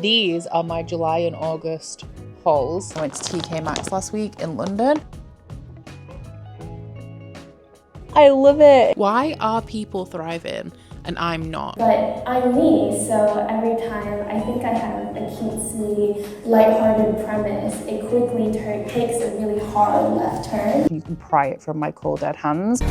these are my July and August hauls. I went to TK Maxx last week in London. I love it. Why are people thriving and I'm not? But I'm me, so every time I think I have a cutesy, lighthearted premise, it quickly takes a really hard left turn. You can pry it from my cold dead hands.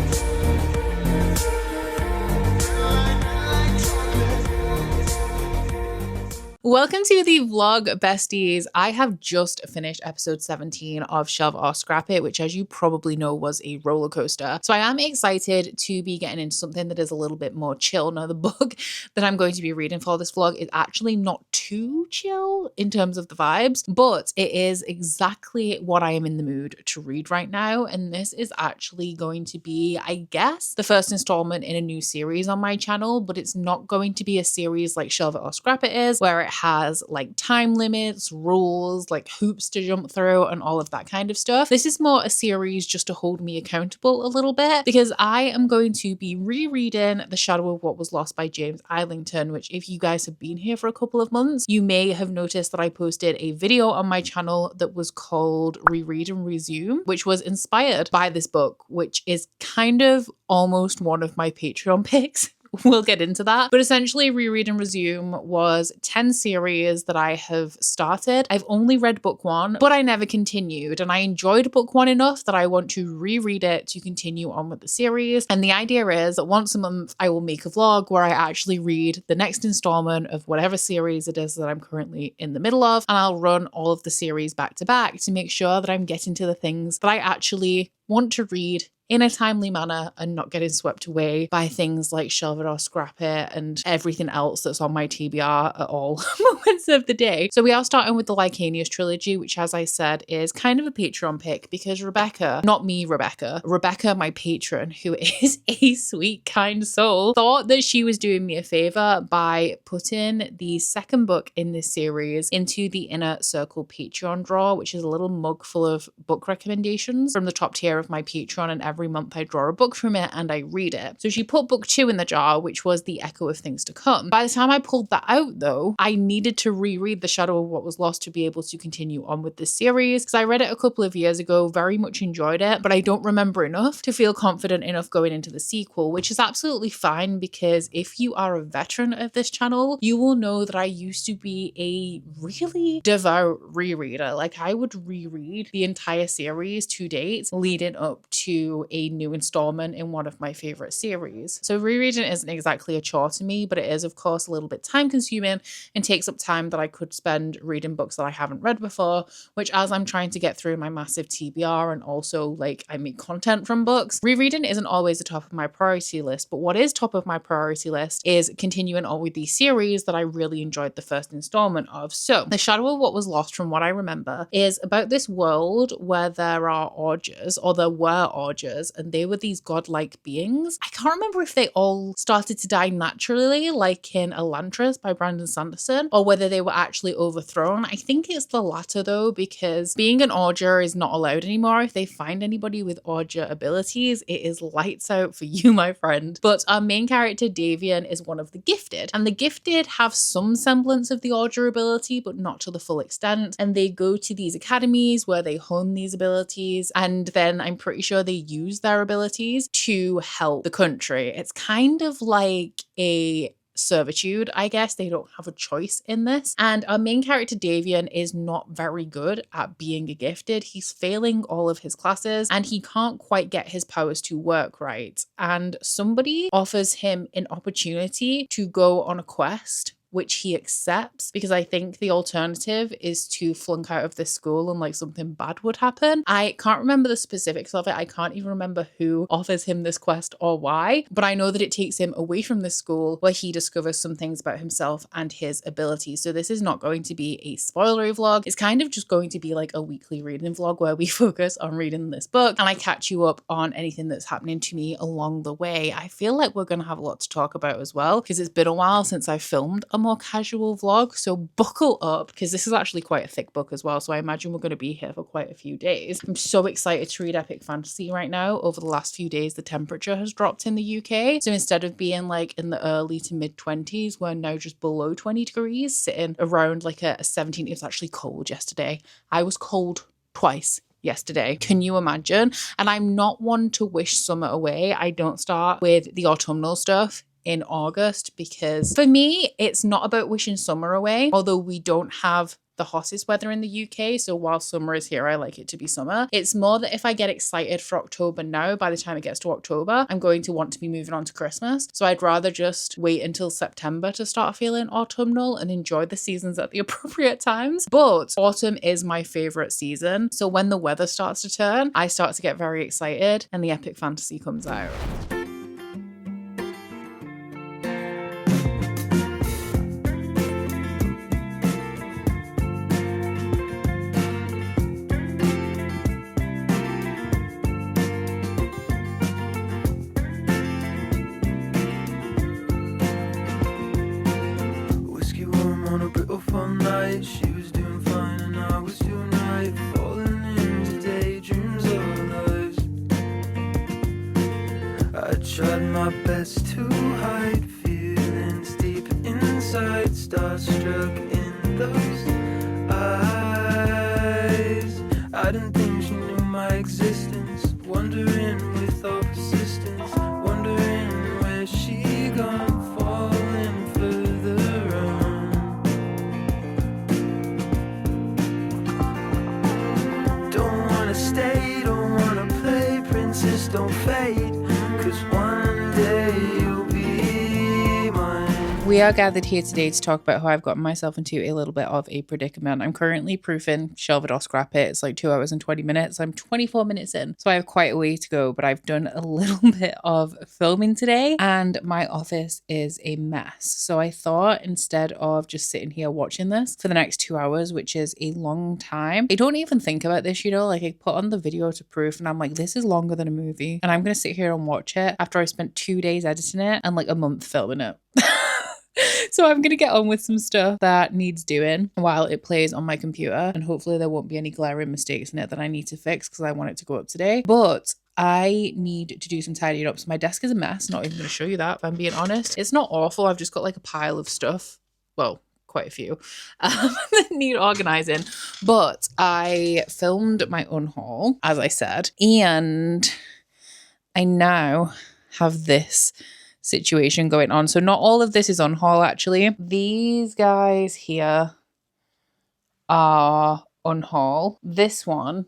Welcome to the vlog, besties. I have just finished episode 17 of Shelve or Scrap It, which, as you probably know, was a roller coaster. So I am excited to be getting into something that is a little bit more chill. Now, the book that I'm going to be reading for this vlog is actually not too chill in terms of the vibes, but it is exactly what I am in the mood to read right now. And this is actually going to be, I guess, the first installment in a new series on my channel, but it's not going to be a series like Shelve It or Scrap It is, where it has like time limits, rules, like hoops to jump through and all of that kind of stuff. This is more a series just to hold me accountable a little bit, because I am going to be rereading The Shadow of What Was Lost by James Islington, which, if you guys have been here for a couple of months, you may have noticed that I posted a video on my channel that was called Reread and Resume, which was inspired by this book, which is kind of almost one of my Patreon picks. We'll get into that. But essentially, Reread and Resume was 10 series that I have started. I've only read book one, but I never continued. And I enjoyed book one enough that I want to reread it to continue on with the series. And the idea is that once a month, I will make a vlog where I actually read the next installment of whatever series it is that I'm currently in the middle of. And I'll run all of the series back to back to make sure that I'm getting to the things that I actually want to read in a timely manner and not getting swept away by things like Shelve It or Scrap It and everything else that's on my TBR at all moments of the day. So we are starting with the Lycanius trilogy, which, as I said, is kind of a Patreon pick because Rebecca, not me, Rebecca, my patron, who is a sweet, kind soul, thought that she was doing me a favor by putting the second book in this series into the Inner Circle Patreon drawer, which is a little mug full of book recommendations from the top tier of my Patreon, and every month I draw a book from it and I read it. So she put book 2 in the jar, which was The Echo of Things to Come. By the time I pulled that out, though, I needed to reread The Shadow of What Was Lost to be able to continue on with this series, because I read it a couple of years ago, very much enjoyed it, but I don't remember enough to feel confident enough going into the sequel, which is absolutely fine, because if you are a veteran of this channel, you will know that I used to be a really devout rereader. Like, I would reread the entire series to date leading up to a new installment in one of my favorite series. So rereading isn't exactly a chore to me, but it is, of course, a little bit time consuming and takes up time that I could spend reading books that I haven't read before, which, as I'm trying to get through my massive TBR and also like I make content from books, rereading isn't always the top of my priority list. But what is top of my priority list is continuing on with these series that I really enjoyed the first installment of. So The Shadow of What Was Lost, from what I remember, is about this world where there are Augurs, or there were Augurs, and they were these godlike beings. I can't remember if they all started to die naturally, like in Elantris by Brandon Sanderson, or whether they were actually overthrown. I think it's the latter, though, because being an Augur is not allowed anymore. If they find anybody with Augur abilities, it is lights out for you, my friend. But our main character, Davian, is one of the gifted, and the gifted have some semblance of the Augur ability, but not to the full extent. And they go to these academies where they hone these abilities, and then I'm pretty sure they use their abilities to help the country. It's kind of like a servitude, I guess. They don't have a choice in this. And our main character, Davian, is not very good at being a gifted. He's failing all of his classes and he can't quite get his powers to work right. And somebody offers him an opportunity to go on a quest, which he accepts, because I think the alternative is to flunk out of this school and like something bad would happen. I can't remember the specifics of it. I can't even remember who offers him this quest or why, but I know that it takes him away from the school where he discovers some things about himself and his abilities. So this is not going to be a spoilery vlog. It's kind of just going to be like a weekly reading vlog where we focus on reading this book and I catch you up on anything that's happening to me along the way. I feel like we're going to have a lot to talk about as well, because it's been a while since I filmed a more casual vlog. So buckle up, because this is actually quite a thick book as well. So I imagine we're going to be here for quite a few days. I'm so excited to read epic fantasy right now. Over the last few days, the temperature has dropped in the UK. So instead of being like in the early to mid 20s, we're now just below 20 degrees, sitting around like a 17. It was actually cold yesterday. I was cold twice yesterday. Can you imagine? And I'm not one to wish summer away. I don't start with the autumnal stuff in August, because for me, it's not about wishing summer away, although we don't have the hottest weather in the UK. So while summer is here, I like it to be summer. It's more that if I get excited for October now, by the time it gets to October, I'm going to want to be moving on to Christmas. So I'd rather just wait until September to start feeling autumnal and enjoy the seasons at the appropriate times. But autumn is my favorite season. So when the weather starts to turn, I start to get very excited and the epic fantasy comes out. She was doing fine and I was doing right, falling into daydreams of our lives. I tried my best to hide feelings deep inside, starstruck in those eyes. I didn't think she knew my existence, wondering with all persistence, wondering where she gone, falling further on. Stay, don't wanna play princess, don't fade, 'cause one day you'll be mine. We are gathered here today to talk about how I've gotten myself into a little bit of a predicament. I'm currently proofing Shelve It or Scrap It. It's like 2 hours and 20 minutes. I'm 24 minutes in, so I have quite a way to go, but I've done a little bit of filming today and my office is a mess. So I thought, instead of just sitting here watching this for the next 2 hours, which is a long time, I don't even think about this, like I put on the video to proof and I'm like, this is longer than a movie. And I'm going to sit here and watch it after I spent 2 days editing it and like a month filming it. So I'm going to get on with some stuff that needs doing while it plays on my computer. And hopefully there won't be any glaring mistakes in it that I need to fix, because I want it to go up today. But I need to do some tidying up. So my desk is a mess. Not even going to show you that, if I'm being honest. It's not awful. I've just got like a pile of stuff. Well, quite a few that need organizing. But I filmed my unhaul, as I said. And I now have this situation going on. So not all of this is on haul, actually. These guys here are on haul. This one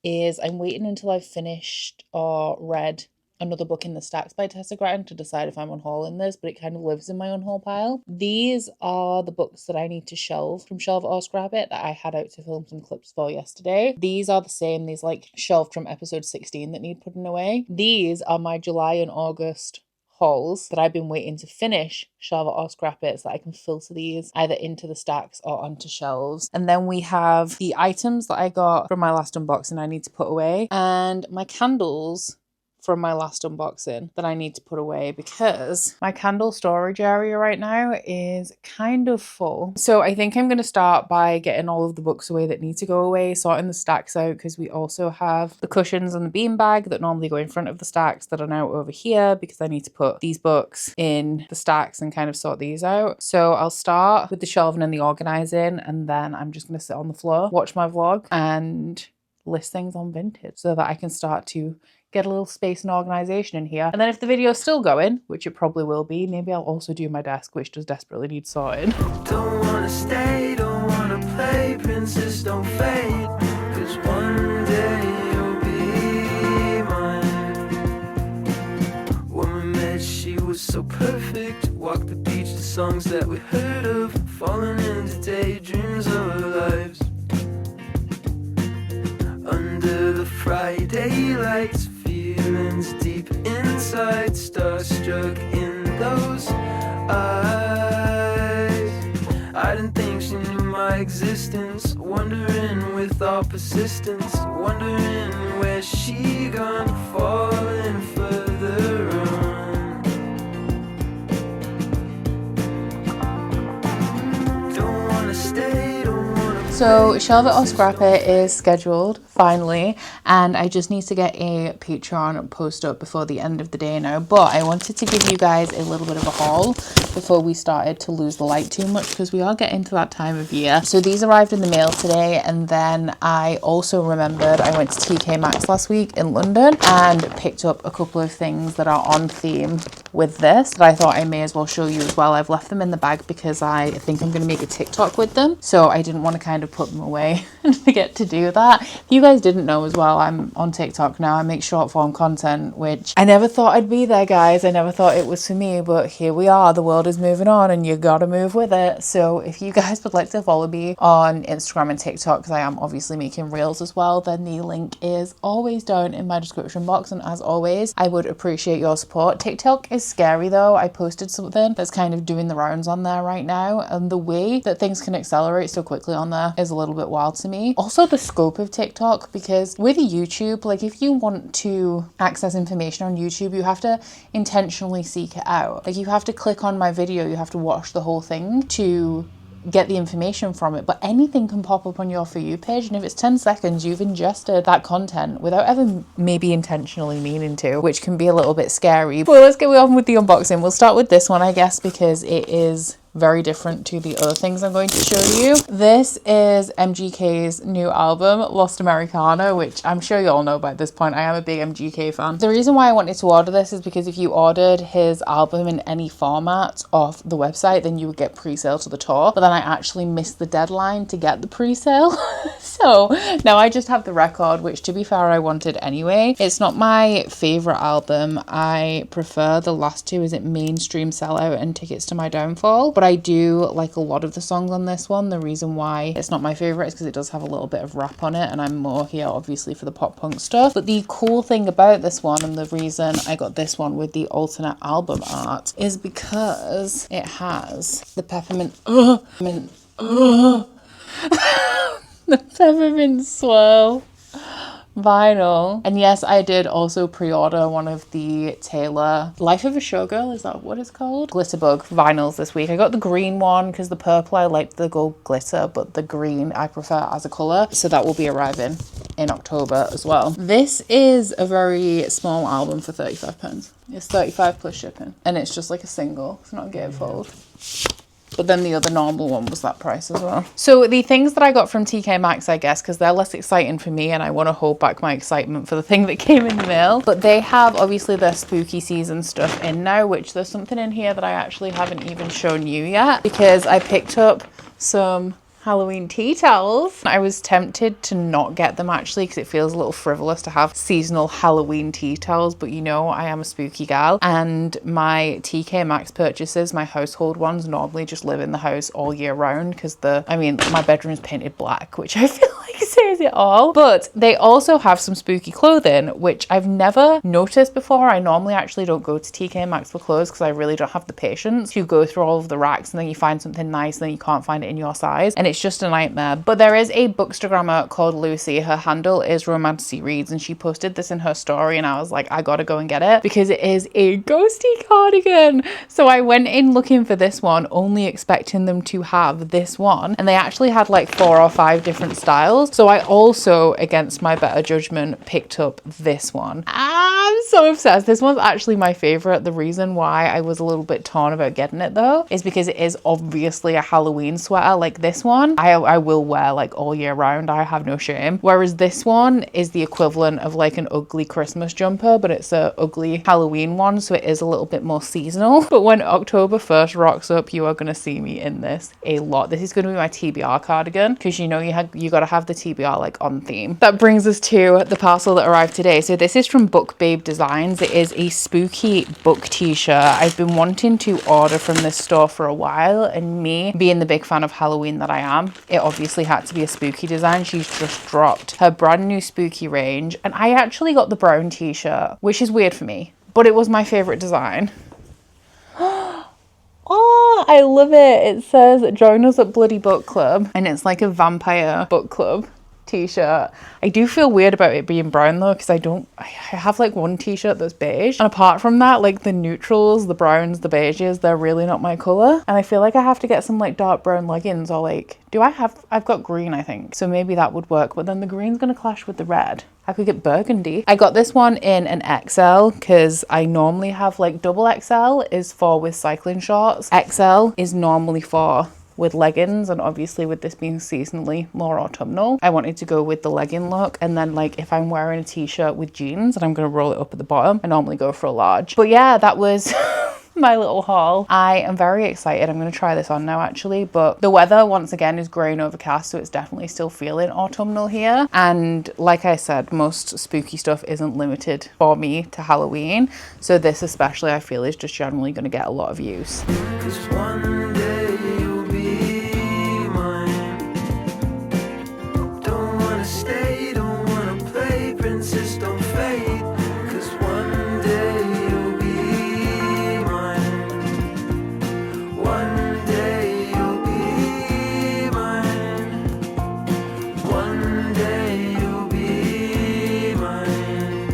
is, I'm waiting until I've finished or read another book in the stacks by Tessa Grattan to decide if I'm on haul in this, but it kind of lives in my on haul pile. These are the books that I need to shelve from Shelve It or Scrap It that I had out to film some clips for yesterday. These are the same, these like shelved from episode 16 that need putting away. These are my July and August hauls that I've been waiting to finish Shelve It or Scrap It so that I can filter these either into the stacks or onto shelves. And then we have the items that I got from my last unboxing I need to put away, and my candles from my last unboxing that I need to put away, because my candle storage area right now is kind of full. So I think I'm going to start by getting all of the books away that need to go away, sorting the stacks out, because we also have the cushions and the beanbag that normally go in front of the stacks that are now over here, because I need to put these books in the stacks and kind of sort these out. So I'll start with the shelving and the organizing, and then I'm just going to sit on the floor, watch my vlog and list things on Vinted so that I can start to get a little space and organization in here. And then if the video's still going, which it probably will be, maybe I'll also do my desk, which does desperately need sorting. Don't wanna stay, don't wanna play princess, don't fade, 'cause one day you'll be mine. When we met, she was so perfect. Walked the beach, the songs that we heard of, falling into daydreams of our lives. Under the Friday lights, feelings deep inside, starstruck in those eyes. I didn't think she knew my existence, wondering with all persistence, wondering where she gone, falling further on. So Shelve It or Scrap It is scheduled finally, and I just need to get a Patreon post up before the end of the day now. But I wanted to give you guys a little bit of a haul before we started to lose the light too much, because we are getting to that time of year. So these arrived in the mail today, and then I also remembered I went to TK Maxx last week in London and picked up a couple of things that are on theme with this that I thought I may as well show you as well. I've left them in the bag because I think I'm going to make a TikTok with them, so I didn't want to kind of put them away and forget to do that. If you guys didn't know as well, I'm on TikTok now. I make short form content, which I never thought I'd be there, guys. I never thought it was for me, but here we are. The world is moving on and you gotta move with it. So if you guys would like to follow me on Instagram and TikTok, because I am obviously making reels as well, then the link is always down in my description box. And as always, I would appreciate your support. TikTok is scary though. I posted something that's kind of doing the rounds on there right now, and the way that things can accelerate so quickly on there is a little bit wild to me. Also the scope of TikTok, because with YouTube, like if you want to access information on YouTube, you have to intentionally seek it out. Like you have to click on my video, you have to watch the whole thing to get the information from it, but anything can pop up on your For You page, and if it's 10 seconds, you've ingested that content without ever maybe intentionally meaning to, which can be a little bit scary. But let's get on with the unboxing. We'll start with this one, I guess, because it is very different to the other things I'm going to show you. This is MGK's new album, Lost Americana, which I'm sure you all know by this point. I am a big MGK fan. The reason why I wanted to order this is because if you ordered his album in any format off the website, then you would get pre-sale to the tour. But then I actually missed the deadline to get the pre-sale. So now I just have the record, which to be fair, I wanted anyway. It's not my favorite album. I prefer the last two, Is It Mainstream Sellout and Tickets to My Downfall. But I do like a lot of the songs on this one. The reason why it's not my favorite is because it does have a little bit of rap on it, and I'm more here obviously for the pop punk stuff. But the cool thing about this one, and the reason I got this one with the alternate album art, is because it has the peppermint the peppermint swirl vinyl. And yes, I did also pre-order one of the Taylor Life of a Showgirl, is that what it's called, Glitterbug vinyls this week. I got the green one because the purple I liked the gold glitter, but the green I prefer as a colour, so that will be arriving in October as well. This is a very small album for £35. It's 35 plus shipping, and it's just like a single, it's not a gatefold. But then the other normal one was that price as well. So the things that I got from TK Maxx, I guess, because they're less exciting for me and I want to hold back my excitement for the thing that came in the mail. But they have obviously their spooky season stuff in now, which there's something in here that I actually haven't even shown you yet, because I picked up some Halloween tea towels. I was tempted to not get them actually, because it feels a little frivolous to have seasonal Halloween tea towels, but you know I am a spooky gal, and my TK Maxx purchases, my household ones, normally just live in the house all year round, because my bedroom's painted black, which I feel like says it all. But they also have some spooky clothing, which I've never noticed before. I normally actually don't go to TK Maxx for clothes because I really don't have the patience to go through all of the racks and then you find something nice and then you can't find it in your size, and it's just a nightmare. But there is a bookstagrammer called Lucy. Her handle is Romancy Reads, and she posted this in her story, and I was like, I gotta go and get it because it is a ghosty cardigan. So I went in looking for this one, only expecting them to have this one, and they actually had like 4 or 5 different styles. So I also, against my better judgment, picked up this one. I'm so obsessed. This one's actually my favorite. The reason why I was a little bit torn about getting it though is because it is obviously a Halloween sweater. Like this one I will wear like all year round, I have no shame, whereas this one is the equivalent of like an ugly Christmas jumper, but it's a ugly Halloween one, so it is a little bit more seasonal. But when October 1st rocks up, you are going to see me in this a lot. This is going to be my TBR cardigan, because you know you got to have the TBR like on theme. That brings us to the parcel that arrived today. So this is from Book Babe Designs. It is a spooky book t-shirt. I've been wanting to order from this store for a while, and me being the big fan of Halloween that I am, it obviously had to be a spooky design. She's just dropped her brand new spooky range, and I actually got the brown t-shirt, which is weird for me, but it was my favorite design. Oh, I love it. It says join us at Bloody Book Club, and it's like a vampire book club t-shirt. I do feel weird about it being brown though, because I have like one t-shirt that's beige, and apart from that, like the neutrals, the browns, the beiges, they're really not my color. And I feel like I have to get some like dark brown leggings, or like, I've got green, I think, so maybe that would work, but then the green's gonna clash with the red. I could get burgundy. I got this one in an XL because I normally have like double XL is for with cycling shorts. XL is normally for with leggings, and obviously with this being seasonally more autumnal, I wanted to go with the legging look. And then like if I'm wearing a t-shirt with jeans and I'm gonna roll it up at the bottom, I normally go for a large. But yeah, that was my little haul. I am very excited. I'm going to try this on now actually, but the weather once again is grey and overcast, so it's definitely still feeling autumnal here. And like I said, most spooky stuff isn't limited for me to Halloween, so this especially I feel is just generally going to get a lot of use. 'Cause one day you'll be mine. Don't wanna stay, don't wanna play, princess, don't fade. 'Cause one day you'll be mine. One day you'll be mine. One day you'll be mine.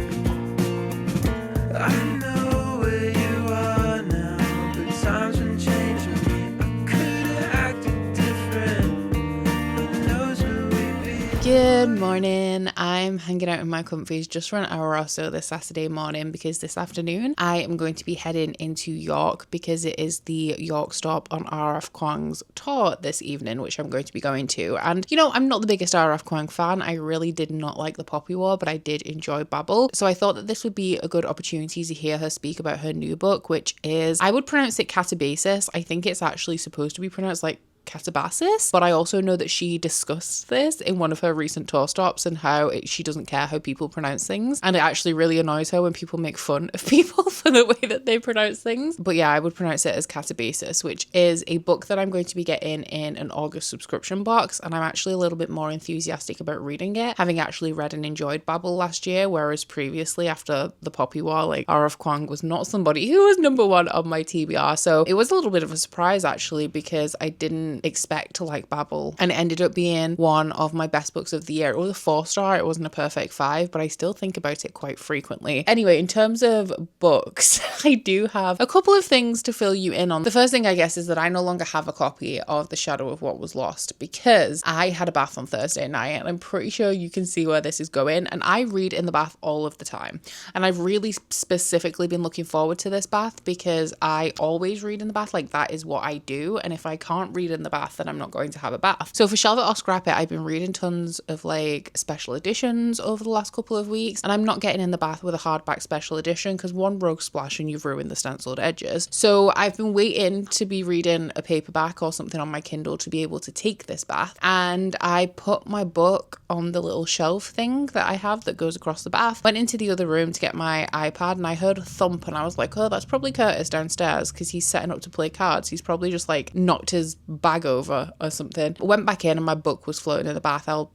I know where you are now, but times been changing. I could've acted different. Who knows where we'd be? Good morning. I'm hanging out in my comfies just for an hour or so this Saturday morning, because this afternoon I am going to be heading into York because it is the York stop on RF Kuang's tour this evening, which I'm going to be going to. And you know, I'm not the biggest RF Kuang fan. I really did not like the Poppy War, but I did enjoy Babel. So I thought that this would be a good opportunity to hear her speak about her new book, which is, I would pronounce it Katabasis. I think it's actually supposed to be pronounced like Katabasis, but I also know that she discussed this in one of her recent tour stops and how she doesn't care how people pronounce things, and it actually really annoys her when people make fun of people for the way that they pronounce things. But yeah, I would pronounce it as Katabasis, which is a book that I'm going to be getting in an August subscription box, and I'm actually a little bit more enthusiastic about reading it, having actually read and enjoyed Babel last year, whereas previously after the Poppy War, like R.F. Kuang was not somebody who was #1 on my TBR, so it was a little bit of a surprise actually, because I didn't expect to like Babel, and it ended up being one of my best books of the year. It was a 4-star, it wasn't a perfect 5, but I still think about it quite frequently. Anyway, in terms of books, I do have a couple of things to fill you in on. The first thing I guess is that I no longer have a copy of The Shadow of What Was Lost because I had a bath on Thursday night, and I'm pretty sure you can see where this is going. And I read in the bath all of the time, and I've really specifically been looking forward to this bath because I always read in the bath. Like, that is what I do, and if I can't read in the bath, then I'm not going to have a bath. So for Shelve It or Scrap It, I've been reading tons of like special editions over the last couple of weeks, and I'm not getting in the bath with a hardback special edition because one rogue splash and you've ruined the stenciled edges. So I've been waiting to be reading a paperback or something on my Kindle to be able to take this bath, and I put my book on the little shelf thing that I have that goes across the bath, went into the other room to get my iPad, and I heard a thump, and I was like, oh, that's probably Curtis downstairs because he's setting up to play cards. He's probably just like knocked his bag over or something. I went back in and my book was floating in the bath. I'll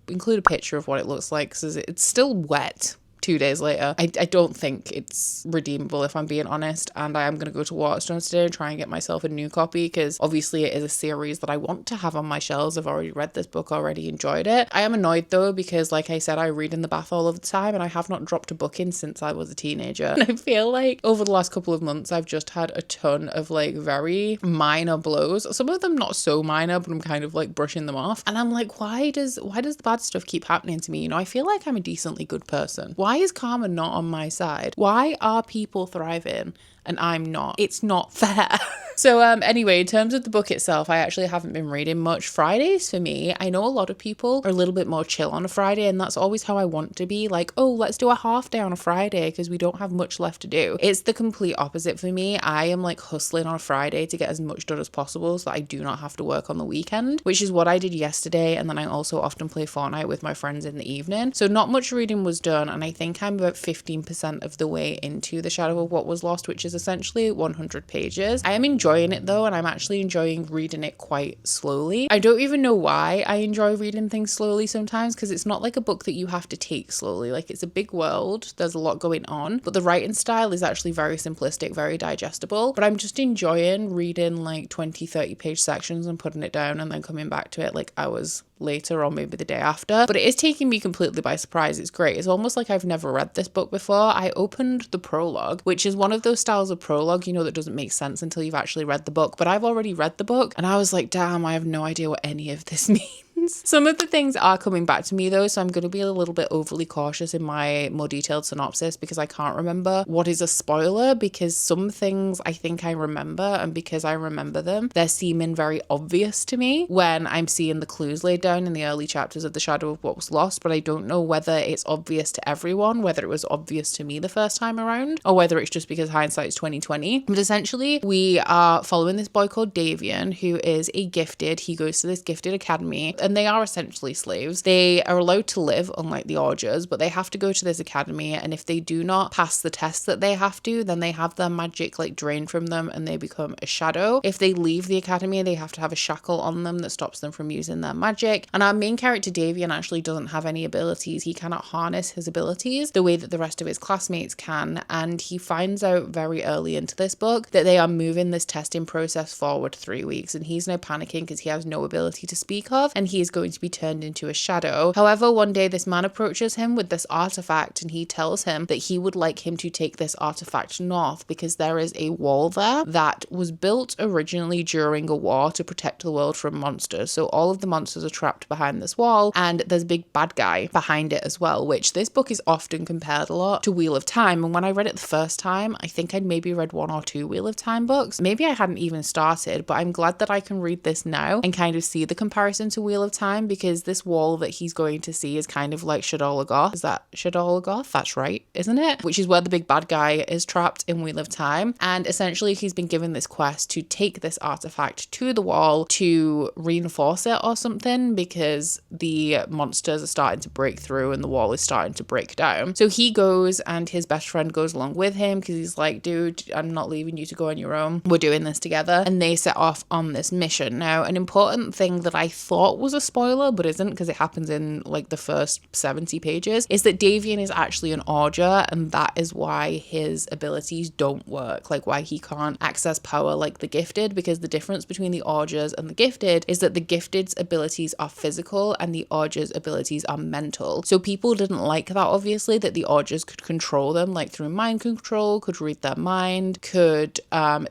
include a picture of what it looks like because it's still wet 2 days later. I don't think it's redeemable, if I'm being honest, and I am going to go to Waterstones today and try and get myself a new copy because obviously it is a series that I want to have on my shelves. I've already read this book, already enjoyed it. I am annoyed though because, like I said, I read in the bath all of the time and I have not dropped a book in since I was a teenager. And I feel like over the last couple of months I've just had a ton of like very minor blows. Some of them not so minor, but I'm kind of like brushing them off. And I'm like, why does the bad stuff keep happening to me? You know, I feel like I'm a decently good person. Why is karma not on my side? Why are people thriving and I'm not? It's not fair. So anyway, in terms of the book itself, I actually haven't been reading much. Fridays for me, I know a lot of people are a little bit more chill on a Friday, and that's always how I want to be. Like, oh, let's do a half day on a Friday because we don't have much left to do. It's the complete opposite for me. I am like hustling on a Friday to get as much done as possible so that I do not have to work on the weekend, which is what I did yesterday. And then I also often play Fortnite with my friends in the evening. So not much reading was done, and I think I'm about 15% of the way into The Shadow of What Was Lost, which is essentially 100 pages. I am enjoying enjoying it though, and I'm actually enjoying reading it quite slowly. I don't even know why I enjoy reading things slowly sometimes, because it's not like a book that you have to take slowly. Like, it's a big world, there's a lot going on, but the writing style is actually very simplistic, very digestible. But I'm just enjoying reading like 20-30 page sections and putting it down and then coming back to it like hours later or maybe the day after. But it is taking me completely by surprise. It's great. It's almost like I've never read this book before. I opened the prologue, which is one of those styles of prologue, you know, that doesn't make sense until you've actually read the book. But I've already read the book and I was like, damn, I have no idea what any of this means. Some of the things are coming back to me though, so I'm going to be a little bit overly cautious in my more detailed synopsis because I can't remember what is a spoiler, because some things I think I remember, and because I remember them, they're seeming very obvious to me when I'm seeing the clues laid down in the early chapters of The Shadow of What Was Lost, but I don't know whether it's obvious to everyone, whether it was obvious to me the first time around, or whether it's just because hindsight is 2020. But essentially, we are following this boy called Davian, who is a gifted. He goes to this gifted academy, and they are essentially slaves. They are allowed to live, unlike the Augurs, but they have to go to this academy, and if they do not pass the tests that they have to, then they have their magic like drained from them and they become a shadow. If they leave the academy, they have to have a shackle on them that stops them from using their magic. And our main character Davian actually doesn't have any abilities. He cannot harness his abilities the way that the rest of his classmates can, and he finds out very early into this book that they are moving this testing process forward 3 weeks, and he's now panicking because he has no ability to speak of, and he is going to be turned into a shadow. However, one day this man approaches him with this artifact, and he tells him that he would like him to take this artifact north because there is a wall there that was built originally during a war to protect the world from monsters. So all of the monsters are trapped behind this wall, and there's a big bad guy behind it as well, which this book is often compared a lot to Wheel of Time. And when I read it the first time, I think I'd maybe read 1 or 2 Wheel of Time books. Maybe I hadn't even started, but I'm glad that I can read this now and kind of see the comparison to Wheel of Time, because this wall that he's going to see is kind of like Shadolagoth. Is that Shadolagoth? That's right, isn't it? Which is where the big bad guy is trapped in Wheel of Time. And essentially he's been given this quest to take this artifact to the wall to reinforce it or something, because the monsters are starting to break through and the wall is starting to break down. So he goes, and his best friend goes along with him because he's like, dude, I'm not leaving you to go on your own. We're doing this together. And they set off on this mission. Now, an important thing that I thought was a spoiler, but isn't because it happens in like the first 70 pages, is that Davian is actually an Augur, and that is why his abilities don't work, like why he can't access power like the gifted, because the difference between the Augurs and the gifted is that the gifted's abilities are physical and the Augur's abilities are mental. So people didn't like that, obviously, that the Augurs could control them, like through mind control, could read their mind, could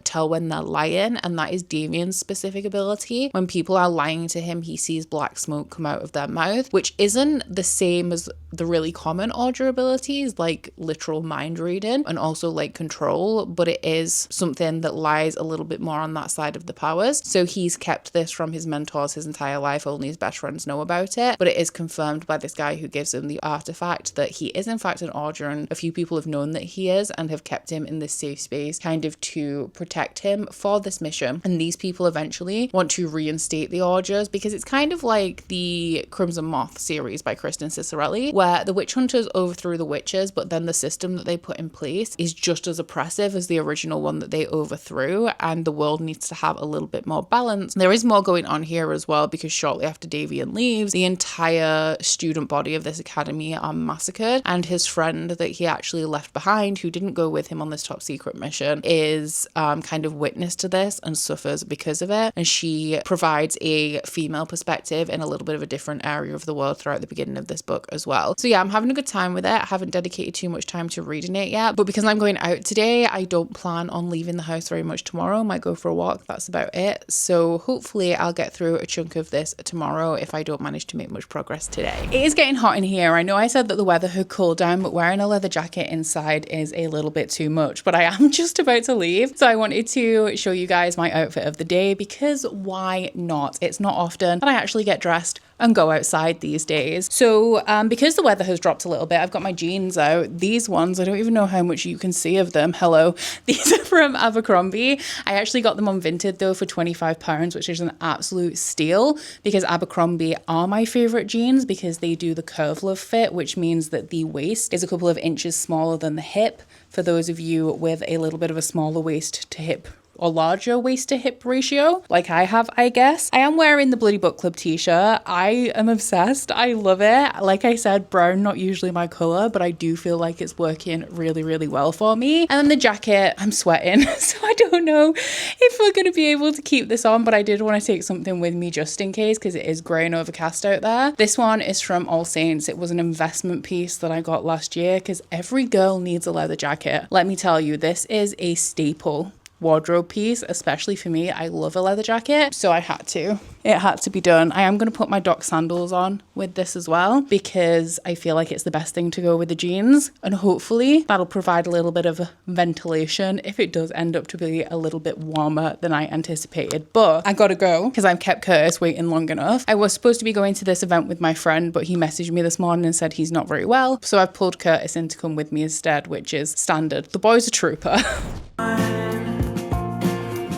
tell when they're lying, and that is Davian's specific ability. When people are lying to him, he sees black smoke come out of their mouth, which isn't the same as the really common Augur abilities like literal mind reading and also like control, but it is something that lies a little bit more on that side of the powers. So he's kept this from his mentors his entire life, only his best friends know about it, but it is confirmed by this guy who gives him the artifact that he is in fact an Augur, and a few people have known that he is and have kept him in this safe space kind of to protect him for this mission. And these people eventually want to reinstate the Augurs, because it's kind of like the Crimson Moth series by Kristen Cicerelli, where the witch hunters overthrew the witches, but then the system that they put in place is just as oppressive as the original one that they overthrew, and the world needs to have a little bit more balance. There is more going on here as well, because shortly after Davian leaves, the entire student body of this academy are massacred, and his friend that he actually left behind, who didn't go with him on this top secret mission, is kind of witness to this and suffers because of it. And she provides a female perspective in a little bit of a different area of the world throughout the beginning of this book as well. So yeah, I'm having a good time with it. I haven't dedicated too much time to reading it yet, but because I'm going out today, I don't plan on leaving the house very much tomorrow. I might go for a walk, that's about it. So hopefully I'll get through a chunk of this tomorrow if I don't manage to make much progress today. It is getting hot in here. I know I said that the weather had cooled down, but wearing a leather jacket inside is a little bit too much, but I am just about to leave. So I wanted to show you guys my outfit of the day, because why not? It's not often that I actually get dressed and go outside these days. So because the weather has dropped a little bit, I've got my jeans out. These ones, I don't even know how much you can see of them. Hello. These are from Abercrombie. I actually got them on Vinted though for £25, which is an absolute steal, because Abercrombie are my favorite jeans because they do the curve love fit, which means that the waist is a couple of inches smaller than the hip. For those of you with a little bit of a smaller waist to hip or larger waist to hip ratio, like I have, I guess. I am wearing the Bloody Book Club t-shirt. I am obsessed. I love it. Like I said, brown, not usually my color, but I do feel like it's working really, really well for me. And then the jacket, I'm sweating, so I don't know if we're going to be able to keep this on, but I did want to take something with me just in case, because it is grey and overcast out there. This one is from All Saints. It was an investment piece that I got last year because every girl needs a leather jacket. Let me tell you, this is a staple wardrobe piece, especially for me. I love a leather jacket, so it had to be done. I am going to put my Doc sandals on with this as well because I feel like it's the best thing to go with the jeans, and hopefully that'll provide a little bit of ventilation if it does end up to be a little bit warmer than I anticipated. But I gotta go because I've kept Curtis waiting long enough. I was supposed to be going to this event with my friend, but he messaged me this morning and said he's not very well, so I've pulled Curtis in to come with me instead, which is standard. The boy's a trooper.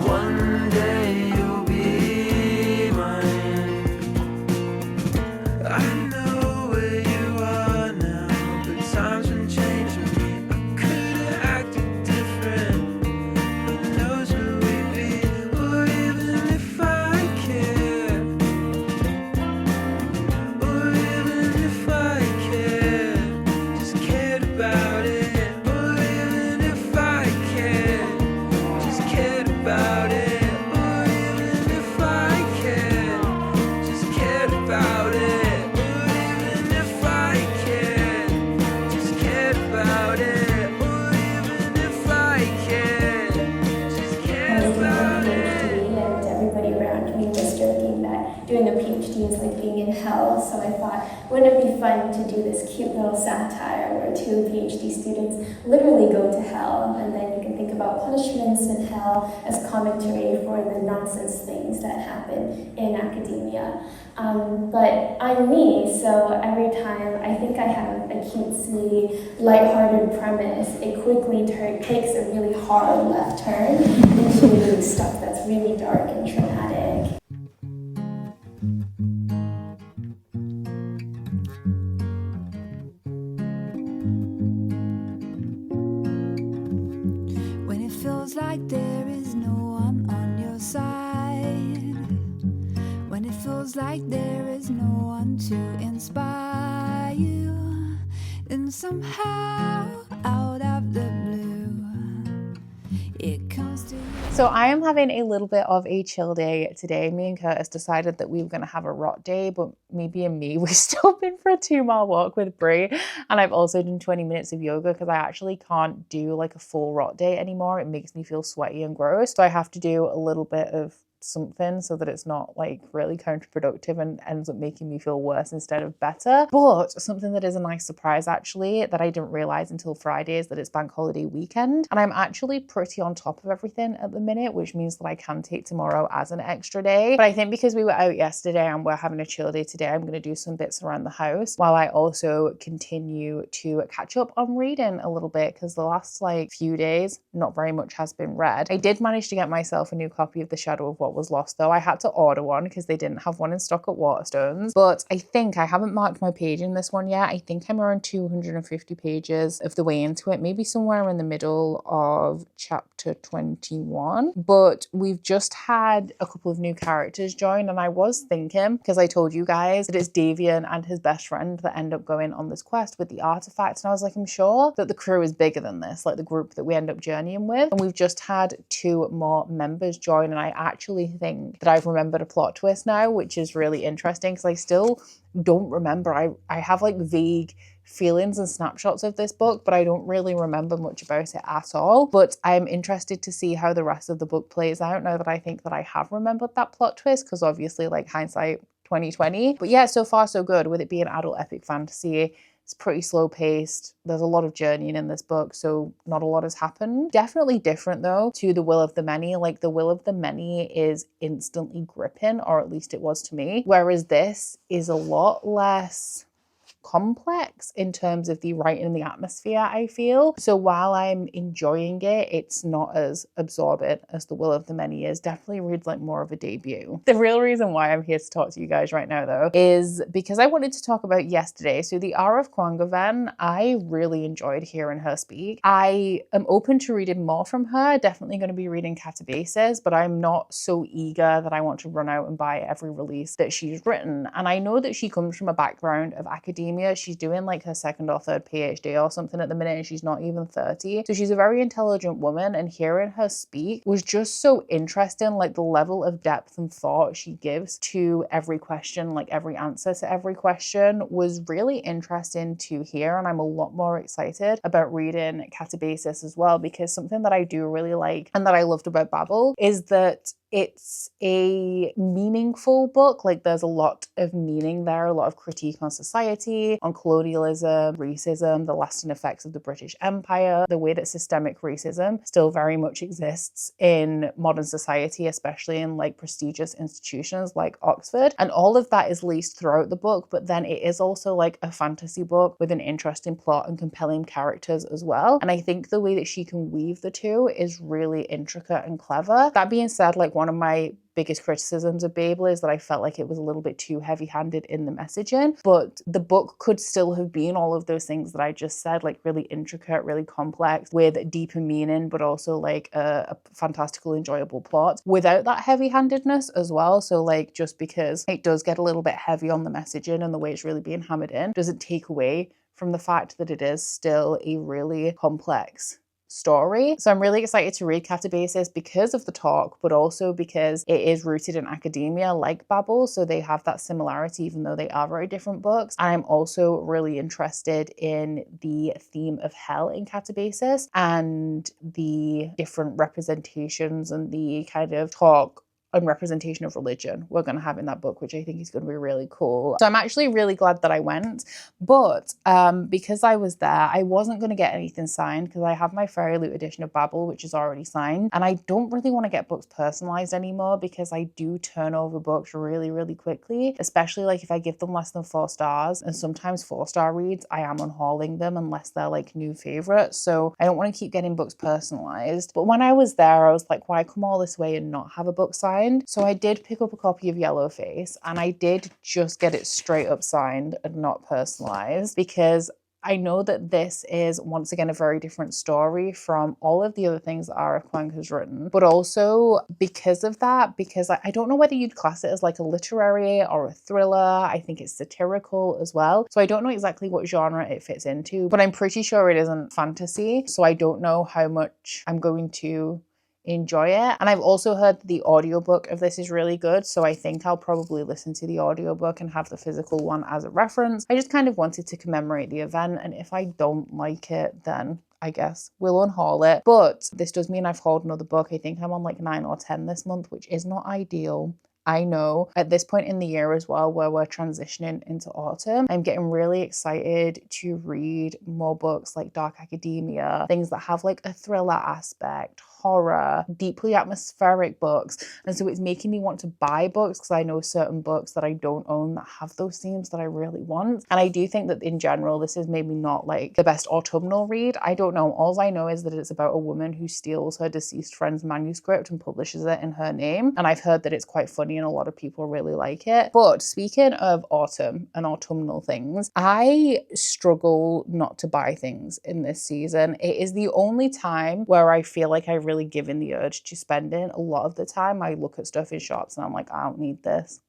One day you'll be mine. I know where you are now, but times been changing me. I could've acted different. Who knows where we'd be, or even if I cared, or even if I cared, just cared about it, or even if I cared, just cared about it, or even if I cared, just cared about it, or even if I cared, just cared about it, or even if I cared, just cared about it. And everybody around me was joking that doing a PhD is like being in hell, so I thought, wouldn't it be fun to do this cute little satire where two PhD students literally go to hell, and then you can think about punishments in hell as commentary for the nonsense things that happen in academia. But I'm me, so every time I think I have a cutesy, lighthearted premise, it quickly takes a really hard left turn into stuff that's really dark and traumatic. When it feels like there is no one on your side, when it feels like there is no one to inspire you, then somehow out of the blue it comes to you. So I am having a little bit of a chill day today. Me and Curtis decided that we were going to have a rot day, but me being me, we've still been for a 2-mile walk with Brie, and I've also done 20 minutes of yoga because I actually can't do like a full rot day anymore. It makes me feel sweaty and gross, so I have to do a little bit of something so that it's not like really counterproductive and ends up making me feel worse instead of better. But something that is a nice surprise actually that I didn't realize until Friday is that it's bank holiday weekend, and I'm actually pretty on top of everything at the minute, which means that I can take tomorrow as an extra day. But I think because we were out yesterday and we're having a chill day today, I'm going to do some bits around the house while I also continue to catch up on reading a little bit, because the last like few days not very much has been read. I did manage to get myself a new copy of The Shadow of What Was Lost though. I had to order one because they didn't have one in stock at Waterstones, but I think I haven't marked my page in this one yet. I think I'm around 250 pages of the way into it, maybe somewhere in the middle of chapter 21. But we've just had a couple of new characters join, and I was thinking, because I told you guys that it's Davian and his best friend that end up going on this quest with the artifacts, and I was like, I'm sure that the crew is bigger than this, like the group that we end up journeying with. And we've just had 2 more members join, and I actually think that I've remembered a plot twist now, which is really interesting because I still don't remember. I have like vague feelings and snapshots of this book, but I don't really remember much about it at all. But I'm interested to see how the rest of the book plays out now that I think that I have remembered that plot twist, because obviously like hindsight 2020. But yeah, so far so good with it being adult epic fantasy. It's pretty slow paced. There's a lot of journeying in this book, so not a lot has happened. Definitely different though to The Will of the Many. Like The Will of the Many is instantly gripping, or at least it was to me. Whereas this is a lot less complex in terms of the writing and the atmosphere, I feel. So while I'm enjoying it, it's not as absorbent as The Will of the Many is. Definitely reads like more of a debut. The real reason why I'm here to talk to you guys right now, though, is because I wanted to talk about yesterday. So the Hour of Kuang event, I really enjoyed hearing her speak. I am open to reading more from her. Definitely going to be reading Katabasis, but I'm not so eager that I want to run out and buy every release that she's written. And I know that she comes from a background of academia. She's doing like her second or third PhD or something at the minute, and she's not even 30. So she's a very intelligent woman, and hearing her speak was just so interesting. Like the level of depth and thought she gives to every question, like every answer to every question, was really interesting to hear. And I'm a lot more excited about reading Katabasis as well, because something that I do really like and that I loved about Babel is that it's a meaningful book. Like there's a lot of meaning there, a lot of critique on society, on colonialism, racism, the lasting effects of the British Empire, the way that systemic racism still very much exists in modern society, especially in like prestigious institutions like Oxford. And all of that is laced throughout the book, but then it is also like a fantasy book with an interesting plot and compelling characters as well. And I think the way that she can weave the two is really intricate and clever. That being said, like one of my biggest criticisms of Babel is that I felt like it was a little bit too heavy-handed in the messaging, but the book could still have been all of those things that I just said, like really intricate, really complex, with deeper meaning, but also like a fantastical, enjoyable plot without that heavy-handedness as well. So like just because it does get a little bit heavy on the messaging and the way it's really being hammered in doesn't take away from the fact that it is still a really complex story. So I'm really excited to read Katabasis because of the talk, but also because it is rooted in academia like Babel. So they have that similarity, even though they are very different books. And I'm also really interested in the theme of hell in Katabasis and the different representations and the kind of talk and representation of religion we're going to have in that book, which I think is going to be really cool. So I'm actually really glad that I went, but because I was there, I wasn't going to get anything signed because I have my Fairy Loot edition of Babel, which is already signed, and I don't really want to get books personalized anymore because I do turn over books really, really quickly, especially like if I give them less than 4 stars, and sometimes 4-star reads, I am unhauling them unless they're like new favorites. So I don't want to keep getting books personalized. But when I was there, I was like, why come all this way and not have a book signed? So I did pick up a copy of Yellowface, and I did just get it straight up signed and not personalized because I know that this is once again a very different story from all of the other things that R.F. Kuang has written, but also because of that, because I don't know whether you'd class it as like a literary or a thriller. I think it's satirical as well. So I don't know exactly what genre it fits into, but I'm pretty sure it isn't fantasy. So I don't know how much I'm going to enjoy it. And I've also heard that the audiobook of this is really good, so I think I'll probably listen to the audiobook and have the physical one as a reference. I just kind of wanted to commemorate the event, and if I don't like it, then I guess we'll unhaul it. But this does mean I've hauled another book. I think I'm on like 9 or 10 this month, which is not ideal. I know at this point in the year as well, where we're transitioning into autumn, I'm getting really excited to read more books like dark academia, things that have like a thriller aspect, horror, deeply atmospheric books. And so it's making me want to buy books because I know certain books that I don't own that have those themes that I really want. And I do think that in general, this is maybe not like the best autumnal read. I don't know. All I know is that it's about a woman who steals her deceased friend's manuscript and publishes it in her name. And I've heard that it's quite funny and a lot of people really like it. But speaking of autumn and autumnal things, I struggle not to buy things in this season. It is the only time where I feel like I really given the urge to spend it. A lot of the time I look at stuff in shops and I'm like, I don't need this.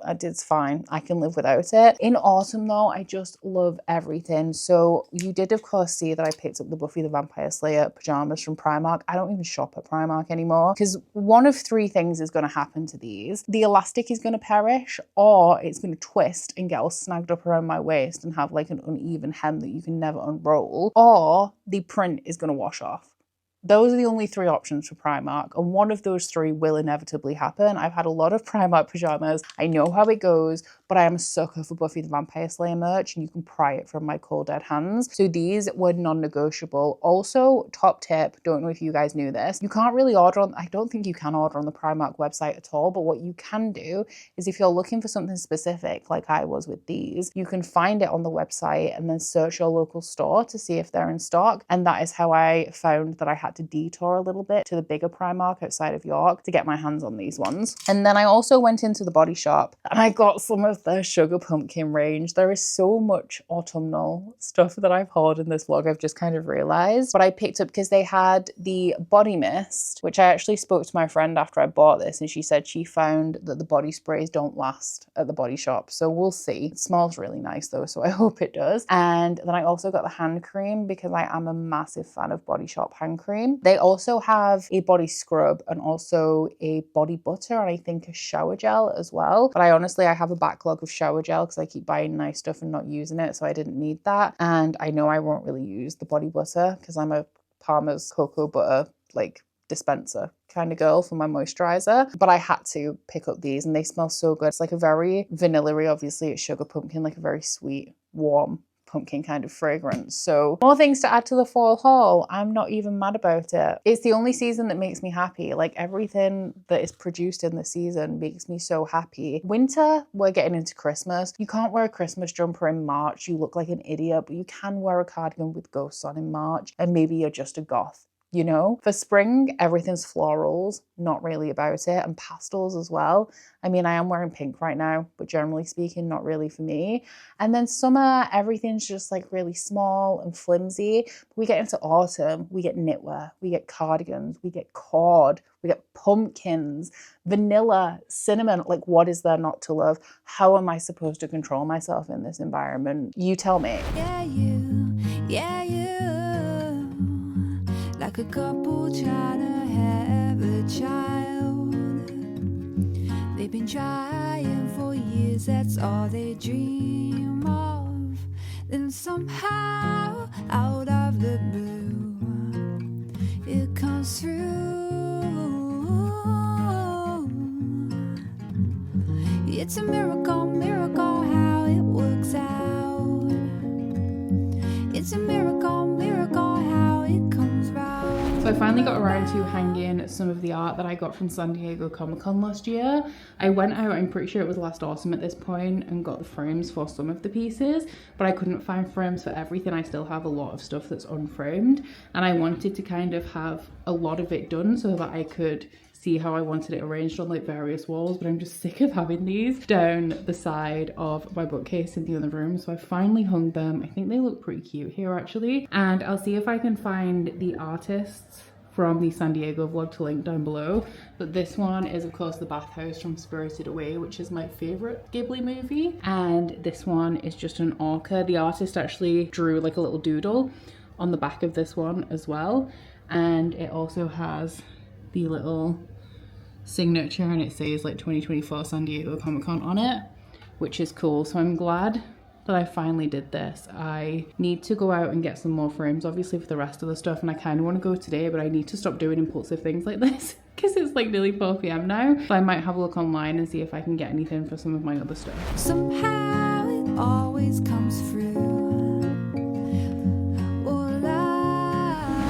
It's fine. I can live without it. In autumn though, I just love everything. So you did of course see that I picked up the Buffy the Vampire Slayer pajamas from Primark. I don't even shop at Primark anymore because one of 3 things is going to happen to these. The elastic is going to perish, or it's going to twist and get all snagged up around my waist and have like an uneven hem that you can never unroll, or the print is going to wash off. Those are the only 3 options for Primark, and one of those 3 will inevitably happen. I've had a lot of Primark pajamas. I know how it goes, but I am a sucker for Buffy the Vampire Slayer merch, and you can pry it from my cold dead hands. So these were non-negotiable. Also, top tip, don't know if you guys knew this, you can't really order on, I don't think you can order on the Primark website at all, but what you can do is if you're looking for something specific, like I was with these, you can find it on the website and then search your local store to see if they're in stock. And that is how I found that I had to detour a little bit to the bigger Primark outside of York to get my hands on these ones. And then I also went into the Body Shop and I got some of their Sugar Pumpkin range. There is so much autumnal stuff that I've hauled in this vlog, I've just kind of realized. But I picked up because they had the body mist, which I actually spoke to my friend after I bought this, and she said she found that the body sprays don't last at the Body Shop. So we'll see. It smells really nice though, so I hope it does. And then I also got the hand cream because I am a massive fan of Body Shop hand cream. They also have a body scrub and also a body butter and I think a shower gel as well. But I have a backlog of shower gel because I keep buying nice stuff and not using it, so I didn't need that. And I know I won't really use the body butter because I'm a Palmer's cocoa butter dispenser kind of girl for my moisturizer, but I had to pick up these and they smell so good. It's like a very vanilla-y, obviously it's sugar pumpkin, like a very sweet, warm pumpkin kind of fragrance. So more things to add to the fall haul. I'm not even mad about it. It's the only season that makes me happy. Like everything that is produced in the season makes me so happy. Winter, we're getting into Christmas. You can't wear a Christmas jumper in March. You look like an idiot, but you can wear a cardigan with ghosts on in March, and maybe you're just a goth. You know, for spring, everything's florals, not really about it, and pastels as well. I mean, I am wearing pink right now, but generally speaking, not really for me. And then summer, everything's just like really small and flimsy. But we get into autumn, we get knitwear, we get cardigans, we get cord, we get pumpkins, vanilla, cinnamon. Like, what is there not to love? How am I supposed to control myself in this environment? You tell me. Yeah, you. Like a couple trying to have a child. They've been trying for years, that's all they dream of. Then somehow, out of the blue, it comes through. It's a miracle, miracle how it works out. It's a miracle, miracle how it comes round. So I finally got around to hanging some of the art that I got from San Diego Comic-Con last year. I went out, I'm pretty sure it was last autumn at this point, and got the frames for some of the pieces, but I couldn't find frames for everything. I still have a lot of stuff that's unframed, and I wanted to kind of have a lot of it done so that I could see how I wanted it arranged on like various walls, but I'm just sick of having these down the side of my bookcase in the other room. So I finally hung them. I think they look pretty cute here actually, and I'll see if I can find the artists from the San Diego vlog to link down below. But this one is of course the bathhouse from Spirited Away, which is my favorite Ghibli movie, and this one is just an orca. The artist actually drew like a little doodle on the back of this one as well, and it also has the little signature and it says like 2024 San Diego Comic-Con on it, which is cool. So I'm glad that I finally did this. I need to go out and get some more frames obviously for the rest of the stuff, and I kind of want to go today, but I need to stop doing impulsive things like this because it's like nearly 4 p.m. now. So I might have a look online and see if I can get anything for some of my other stuff. Somehow it always comes through.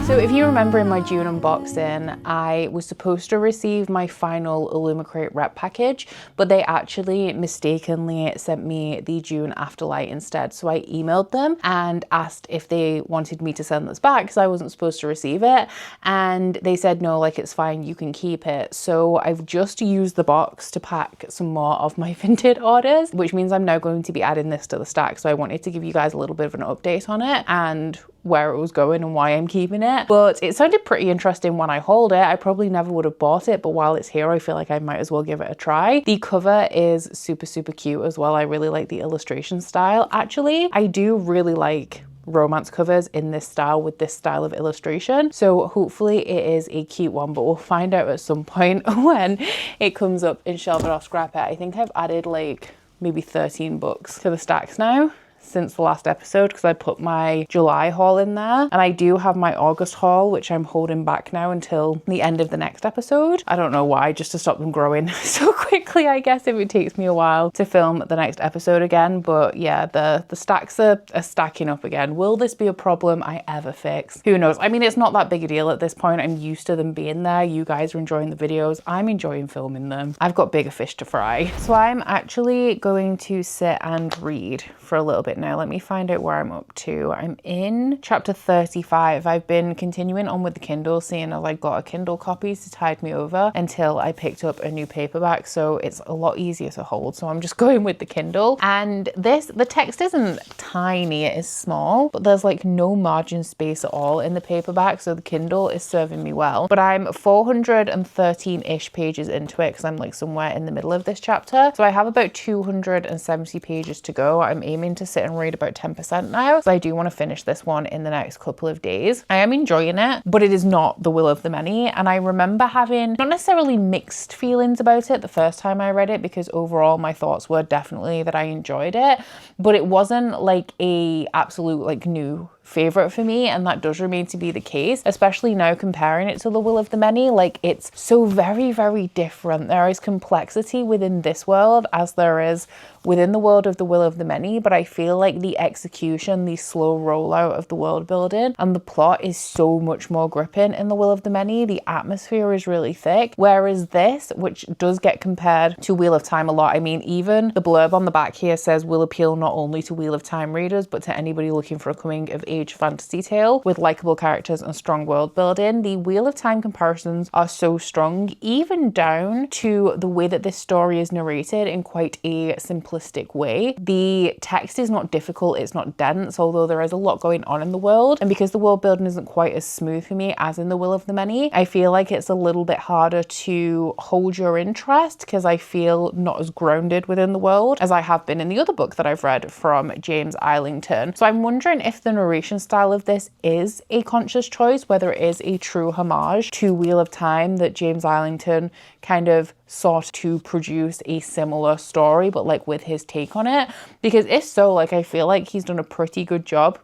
So if you remember in my June unboxing, I was supposed to receive my final Illumicrate rep package, but they actually mistakenly sent me the June Afterlight instead. So I emailed them and asked if they wanted me to send this back because I wasn't supposed to receive it. And they said, no, like it's fine, you can keep it. So I've just used the box to pack some more of my Vinted orders, which means I'm now going to be adding this to the stack. So I wanted to give you guys a little bit of an update on it and where it was going and why I'm keeping it. But it sounded pretty interesting when I hauled it. I probably never would have bought it, but while it's here, I feel like I might as well give it a try. The cover is super, super cute as well. I really like the illustration style. Actually, I do really like romance covers in this style with this style of illustration. So hopefully it is a cute one, but we'll find out at some point when it comes up in Shelf It or Scrap It. I think I've added like maybe 13 books to the stacks now. since the last episode because I put my July haul in there, and I do have my August haul, which I'm holding back now until the end of the next episode. I don't know why, just to stop them growing so quickly, I guess, if it takes me a while to film the next episode again. But yeah, the stacks are stacking up again. Will this be a problem I ever fix? Who knows? I mean, it's not that big a deal at this point. I'm used to them being there. You guys are enjoying the videos. I'm enjoying filming them. I've got bigger fish to fry. So I'm actually going to sit and read for a little bit now. Let me find out where I'm up to. I'm in chapter 35. I've been continuing on with the Kindle, seeing as I got a Kindle copy to tide me over until I picked up a new paperback, so it's a lot easier to hold. So I'm just going with the Kindle. And the text isn't tiny, it is small, but there's like no margin space at all in the paperback, so the Kindle is serving me well. But I'm 413-ish pages into it because I'm like somewhere in the middle of this chapter. So I have about 270 pages to go. I'm aiming to sit and read about 10% now, so I do want to finish this one in the next couple of days. I am enjoying it, but it is not The Will of the Many, and I remember having not necessarily mixed feelings about it the first time I read it, because overall my thoughts were definitely that I enjoyed it, but it wasn't like a absolute like new favorite for me, and that does remain to be the case, especially now comparing it to The Will of the Many. Like, it's so very, very different. There is complexity within this world as there is within the world of The Will of the Many, but I feel like the execution, the slow rollout of the world building and the plot is so much more gripping in The Will of the Many. The atmosphere is really thick, whereas this, which does get compared to Wheel of Time a lot, I mean, even the blurb on the back here says will appeal not only to Wheel of Time readers, but to anybody looking for a coming of age fantasy tale with likable characters and strong world building. The Wheel of Time comparisons are so strong, even down to the way that this story is narrated in quite a simplistic way. The text is not difficult, it's not dense, although there is a lot going on in the world, and because the world building isn't quite as smooth for me as in The Will of the Many, I feel like it's a little bit harder to hold your interest because I feel not as grounded within the world as I have been in the other book that I've read from James Islington. So I'm wondering if the narration style of this is a conscious choice, whether it is a true homage to Wheel of Time, that James Islington kind of sought to produce a similar story but like with his take on it, because if so, like, I feel like he's done a pretty good job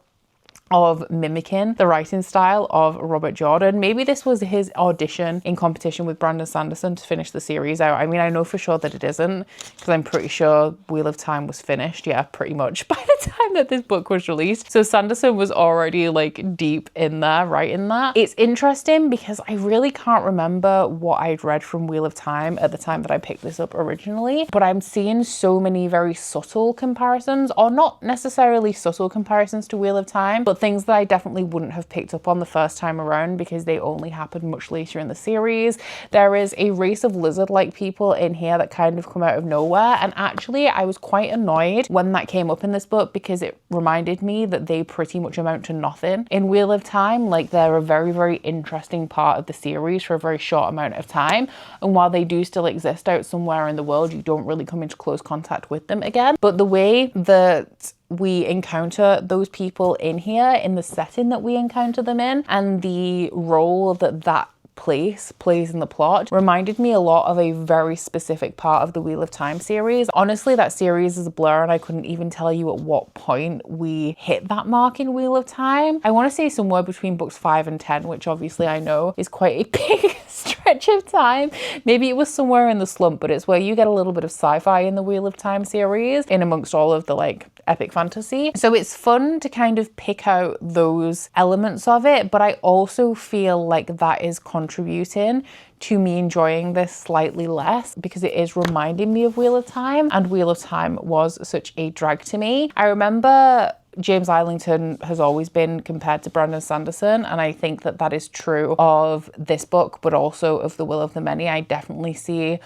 of mimicking the writing style of Robert Jordan. Maybe this was his audition in competition with Brandon Sanderson to finish the series out. I mean, I know for sure that it isn't, because I'm pretty sure Wheel of Time was finished, yeah, pretty much by the time that this book was released. So Sanderson was already like deep in there writing that. It's interesting because I really can't remember what I'd read from Wheel of Time at the time that I picked this up originally, but I'm seeing so many very subtle comparisons, or not necessarily subtle comparisons to Wheel of Time, but things that I definitely wouldn't have picked up on the first time around because they only happened much later in the series. There is a race of lizard-like people in here that kind of come out of nowhere, and actually I was quite annoyed when that came up in this book because it reminded me that they pretty much amount to nothing in Wheel of Time. Like, they're a very, very interesting part of the series for a very short amount of time, and while they do still exist out somewhere in the world, you don't really come into close contact with them again. But the way that we encounter those people in here, in the setting that we encounter them in, and the role that that place plays in the plot reminded me a lot of a very specific part of the Wheel of Time series. Honestly, that series is a blur and I couldn't even tell you at what point we hit that mark in Wheel of Time. I want to say somewhere between books 5 and 10, which obviously I know is quite a big stretch of time. Maybe it was somewhere in the slump, but it's where you get a little bit of sci-fi in the Wheel of Time series in amongst all of the like epic fantasy. So it's fun to kind of pick out those elements of it, but I also feel like that is contributing to me enjoying this slightly less because it is reminding me of Wheel of Time, and Wheel of Time was such a drag to me. I remember James Islington has always been compared to Brandon Sanderson, and I think that that is true of this book, but also of The Will of the Many. I definitely see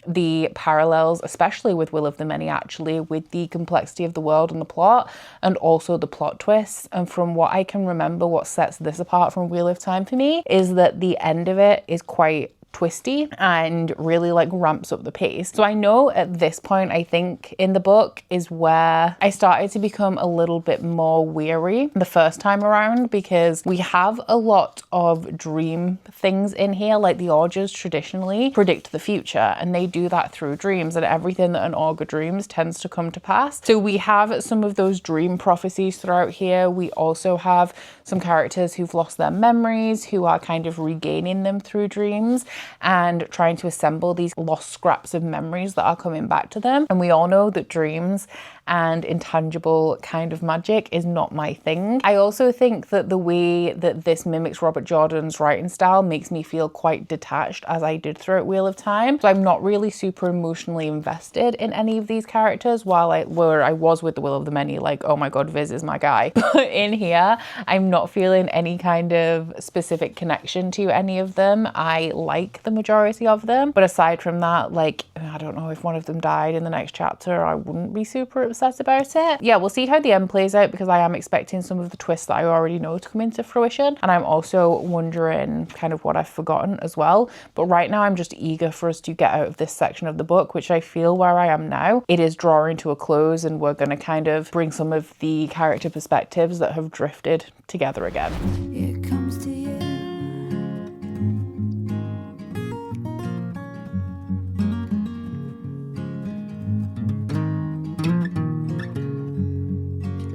the parallels, especially with Will of the Many, actually, with the complexity of the world and the plot, and also the plot twists. And from what I can remember, what sets this apart from Wheel of Time for me is that the end of it is quite twisty and really like ramps up the pace. So I know at this point, I think in the book is where I started to become a little bit more weary the first time around, because we have a lot of dream things in here. Like the Augurs traditionally predict the future, and they do that through dreams, and everything that an Augur dreams tends to come to pass. So we have some of those dream prophecies throughout here. We also have some characters who've lost their memories, who are kind of regaining them through dreams and trying to assemble these lost scraps of memories that are coming back to them. And we all know that dreams and intangible kind of magic is not my thing. I also think that the way that this mimics Robert Jordan's writing style makes me feel quite detached, as I did throughout Wheel of Time. So I'm not really super emotionally invested in any of these characters, while I was with the Will of the Many, like, oh my god, Viz is my guy. But in here, I'm not feeling any kind of specific connection to any of them. I like the majority of them, but aside from that, like, I don't know, if one of them died in the next chapter, I wouldn't be super upset about it. Yeah, we'll see how the end plays out, because I am expecting some of the twists that I already know to come into fruition, and I'm also wondering kind of what I've forgotten as well. But right now I'm just eager for us to get out of this section of the book, which I feel where I am now, it is drawing to a close, and we're going to kind of bring some of the character perspectives that have drifted together again. It comes to you.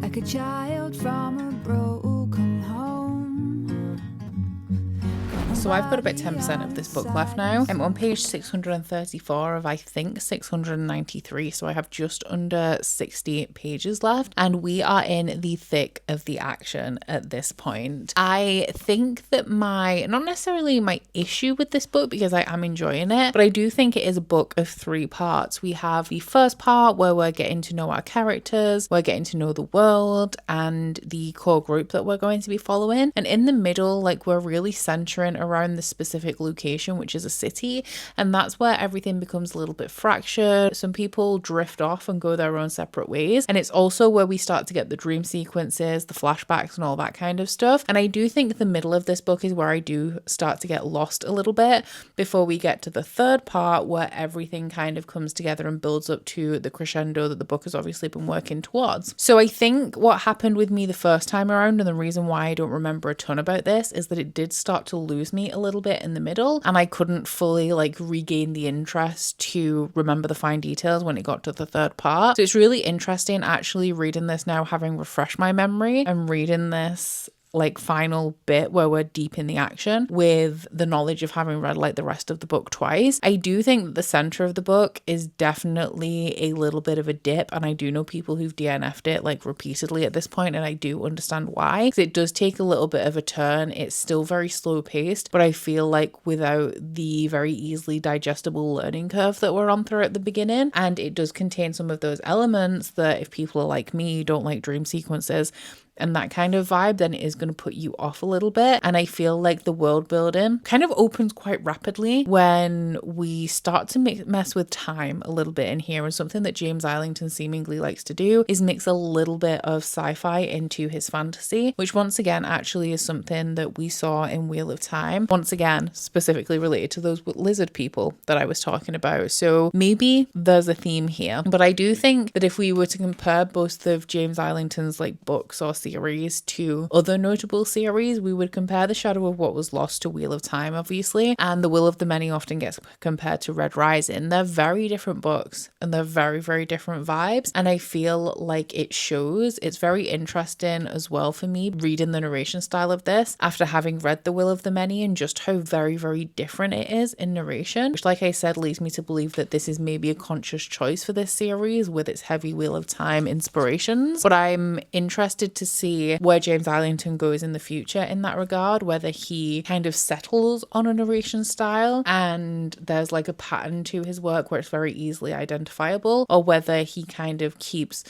Like a child from a broken home. So I've got about 10% of this book left now. I'm on page 634 of, I think, 693. So I have just under 60 pages left, and we are in the thick of the action at this point. I think that not necessarily my issue with this book, because I am enjoying it, but I do think it is a book of 3 parts. We have the first part where we're getting to know our characters, we're getting to know the world and the core group that we're going to be following. And in the middle, like, we're really centering around the specific location, which is a city, and that's where everything becomes a little bit fractured. Some people drift off and go their own separate ways, and it's also where we start to get the dream sequences, the flashbacks and all that kind of stuff. And I do think the middle of this book is where I do start to get lost a little bit before we get to the third part, where everything kind of comes together and builds up to the crescendo that the book has obviously been working towards. So I think what happened with me the first time around, and the reason why I don't remember a ton about this, is that it did start to lose me a little bit in the middle, and I couldn't fully like regain the interest to remember the fine details when it got to the third part. So it's really interesting actually reading this now, having refreshed my memory, and reading this like final bit where we're deep in the action with the knowledge of having read like the rest of the book twice. I do think that the center of the book is definitely a little bit of a dip, and I do know people who've DNF'd it like repeatedly at this point, and I do understand why, because it does take a little bit of a turn. It's still very slow paced, but I feel like without the very easily digestible learning curve that we're on through at the beginning, and it does contain some of those elements that if people are like me, don't like dream sequences and that kind of vibe, then it is going to put you off a little bit. And I feel like the world building kind of opens quite rapidly when we start to mess with time a little bit in here. And something that James Islington seemingly likes to do is mix a little bit of sci-fi into his fantasy, which once again actually is something that we saw in Wheel of Time, once again specifically related to those lizard people that I was talking about. So maybe there's a theme here, but I do think that if we were to compare both of James Islington's like books or series to other notable series, we would compare The Shadow of What Was Lost to Wheel of Time, obviously, and The Will of the Many often gets compared to Red Rising. They're very different books, and they're very, very different vibes, and I feel like it shows. It's very interesting as well for me reading the narration style of this after having read The Will of the Many, and just how very, very different it is in narration, which, like I said, leads me to believe that this is maybe a conscious choice for this series with its heavy Wheel of Time inspirations. But I'm interested to see where James Islington goes in the future in that regard, whether he kind of settles on a narration style and there's like a pattern to his work where it's very easily identifiable, or whether he kind of keeps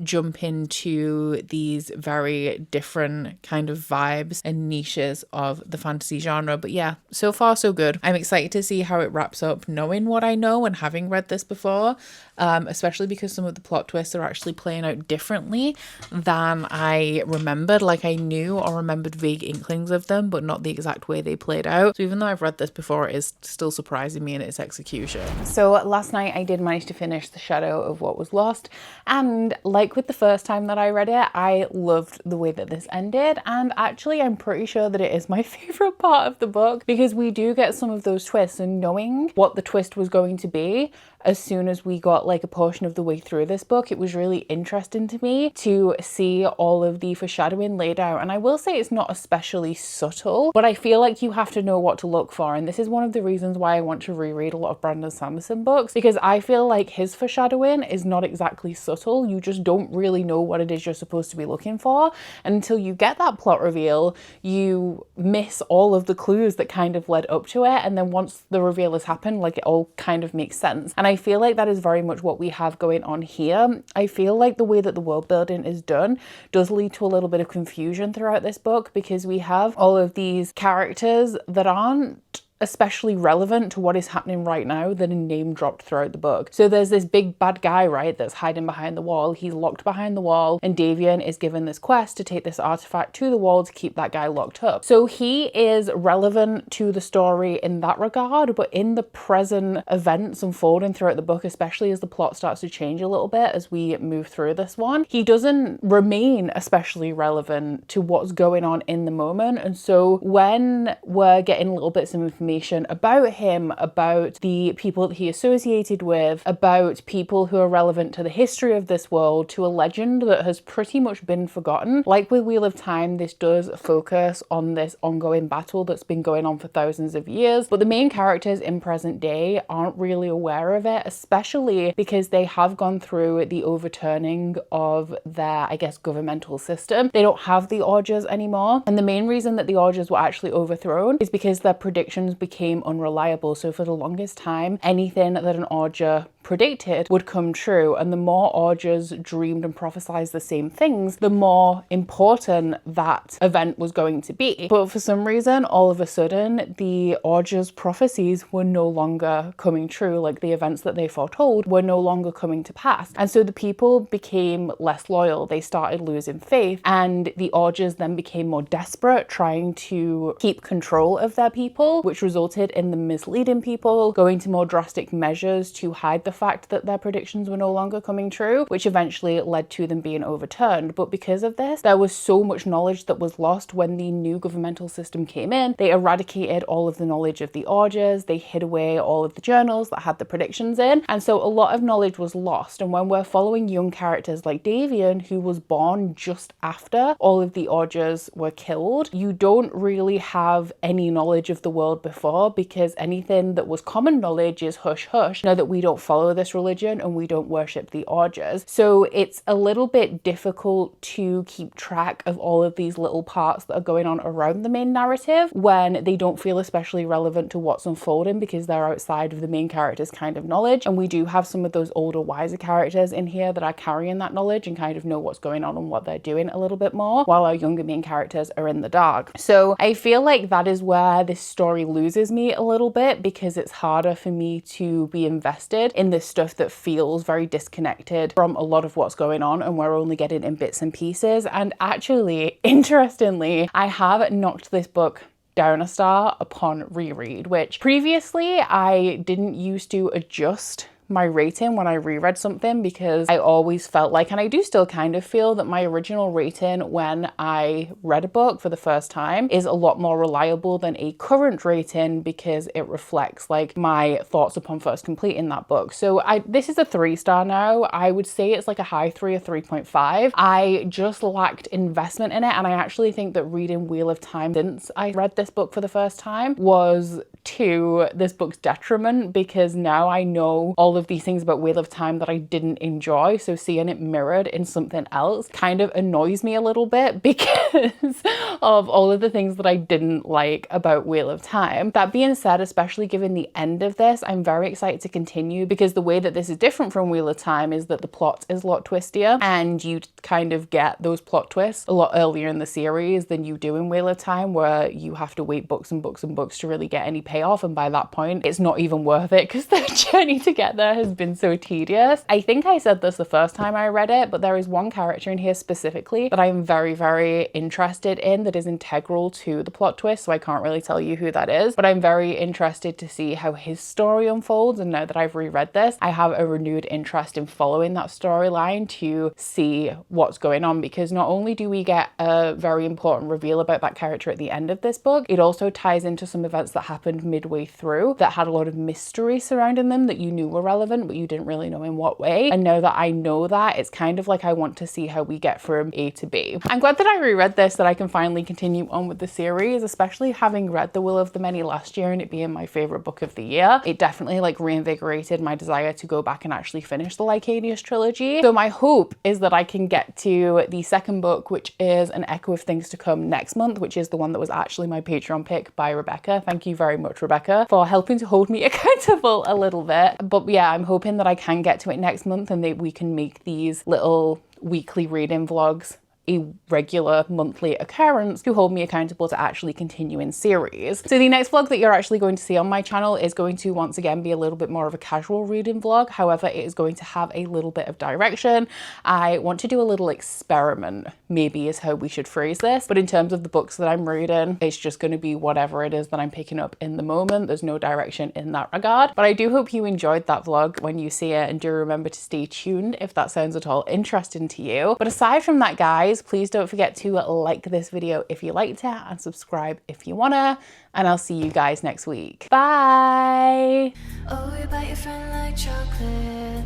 jumping to these very different kind of vibes and niches of the fantasy genre. But yeah, so far so good. I'm excited to see how it wraps up, knowing what I know and having read this before. especially because some of the plot twists are actually playing out differently than I remembered. Like, I knew or remembered vague inklings of them, but not the exact way they played out. So even though I've read this before, it is still surprising me in its execution. So last night I did manage to finish The Shadow of What Was Lost, and like with the first time that I read it, I loved the way that this ended, and actually I'm pretty sure that it is my favorite part of the book, because we do get some of those twists, and knowing what the twist was going to be as soon as we got like a portion of the way through this book, it was really interesting to me to see all of the foreshadowing laid out. And I will say it's not especially subtle, but I feel like you have to know what to look for. And this is one of the reasons why I want to reread a lot of Brandon Sanderson books, because I feel like his foreshadowing is not exactly subtle. You just don't really know what it is you're supposed to be looking for. And until you get that plot reveal, you miss all of the clues that kind of led up to it. And then once the reveal has happened, like, it all kind of makes sense. And I feel like that is very much what we have going on here. I feel like the way that the world building is done does lead to a little bit of confusion throughout this book, because we have all of these characters that aren't especially relevant to what is happening right now that are name dropped throughout the book. So there's this big bad guy, right, that's hiding behind the wall. He's locked behind the wall, and Davian is given this quest to take this artifact to the wall to keep that guy locked up. So he is relevant to the story in that regard, but in the present events unfolding throughout the book, especially as the plot starts to change a little bit as we move through this one, he doesn't remain especially relevant to what's going on in the moment. And so when we're getting little bits of information about him, about the people that he associated with, about people who are relevant to the history of this world, to a legend that has pretty much been forgotten. Like with Wheel of Time, this does focus on this ongoing battle that's been going on for thousands of years, but the main characters in present day aren't really aware of it, especially because they have gone through the overturning of their, I guess, governmental system. They don't have the Augurs anymore, and the main reason that the Augurs were actually overthrown is because their predictions became unreliable. So for the longest time, anything that an Augur predicted would come true, and the more Augurs dreamed and prophesied the same things, the more important that event was going to be. But for some reason, all of a sudden, the Augurs' prophecies were no longer coming true. Like, the events that they foretold were no longer coming to pass, and so the people became less loyal. They started losing faith, and the Augurs then became more desperate, trying to keep control of their people, which resulted in them misleading people, going to more drastic measures to hide the fact that their predictions were no longer coming true, which eventually led to them being overturned. But because of this, there was so much knowledge that was lost when the new governmental system came in. They eradicated all of the knowledge of the Augurs, they hid away all of the journals that had the predictions in, and so a lot of knowledge was lost. And when we're following young characters like Davian, who was born just after all of the Augurs were killed, you don't really have any knowledge of the world before, because anything that was common knowledge is hush hush now that we don't follow this religion and we don't worship the Augurs. So it's a little bit difficult to keep track of all of these little parts that are going on around the main narrative when they don't feel especially relevant to what's unfolding, because they're outside of the main character's kind of knowledge. And we do have some of those older, wiser characters in here that are carrying that knowledge and kind of know what's going on and what they're doing a little bit more, while our younger main characters are in the dark. So I feel like that is where this story loses me a little bit, because it's harder for me to be invested in this stuff that feels very disconnected from a lot of what's going on, and we're only getting in bits and pieces. And actually, interestingly, I have knocked this book down a star upon reread, which previously I didn't used to adjust my rating when I reread something, because I always felt like, and I do still kind of feel, that my original rating when I read a book for the first time is a lot more reliable than a current rating, because it reflects like my thoughts upon first completing that book. So this is a 3-star now. I would say it's like a high 3 or 3.5. I just lacked investment in it, and I actually think that reading Wheel of Time since I read this book for the first time was to this book's detriment, because now I know all of these things about Wheel of Time that I didn't enjoy. So seeing it mirrored in something else kind of annoys me a little bit, because of all of the things that I didn't like about Wheel of Time. That being said, especially given the end of this, I'm very excited to continue, because the way that this is different from Wheel of Time is that the plot is a lot twistier, and you kind of get those plot twists a lot earlier in the series than you do in Wheel of Time, where you have to wait books and books and books to really get any payoff, and by that point it's not even worth it, because the journey to get there there has been so tedious. I think I said this the first time I read it, but there is one character in here specifically that I am very, very interested in that is integral to the plot twist, so I can't really tell you who that is, but I'm very interested to see how his story unfolds. And now that I've reread this, I have a renewed interest in following that storyline to see what's going on, because not only do we get a very important reveal about that character at the end of this book, it also ties into some events that happened midway through that had a lot of mystery surrounding them that you knew were relevant, but you didn't really know in what way. And now that I know that, it's kind of like I want to see how we get from A to B. I'm glad that I reread this, that I can finally continue on with the series, especially having read The Will of the Many last year and it being my favorite book of the year. It definitely like reinvigorated my desire to go back and actually finish the Lycanius trilogy. So my hope is that I can get to the second book, which is An Echo of Things to Come, next month, which is the one that was actually my Patreon pick by Rebecca. Thank you very much, Rebecca, for helping to hold me accountable a little bit. But yeah, I'm hoping that I can get to it next month and that we can make these little weekly reading vlogs a regular monthly occurrence to hold me accountable to actually continuing series. So the next vlog that you're actually going to see on my channel is going to once again be a little bit more of a casual reading vlog. However, it is going to have a little bit of direction. I want to do a little experiment, maybe is how we should phrase this. But in terms of the books that I'm reading, it's just going to be whatever it is that I'm picking up in the moment. There's no direction in that regard. But I do hope you enjoyed that vlog when you see it, and do remember to stay tuned if that sounds at all interesting to you. But aside from that, guys, please don't forget to like this video if you liked it and subscribe if you wanna, and I'll see you guys next week. Bye! Oh, you bite your friend like chocolate.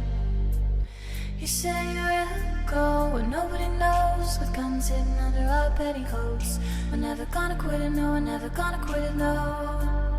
You say you're go where nobody knows, with guns hidden under our petticoats. We're never gonna quit it, no, we're never gonna quit it, no.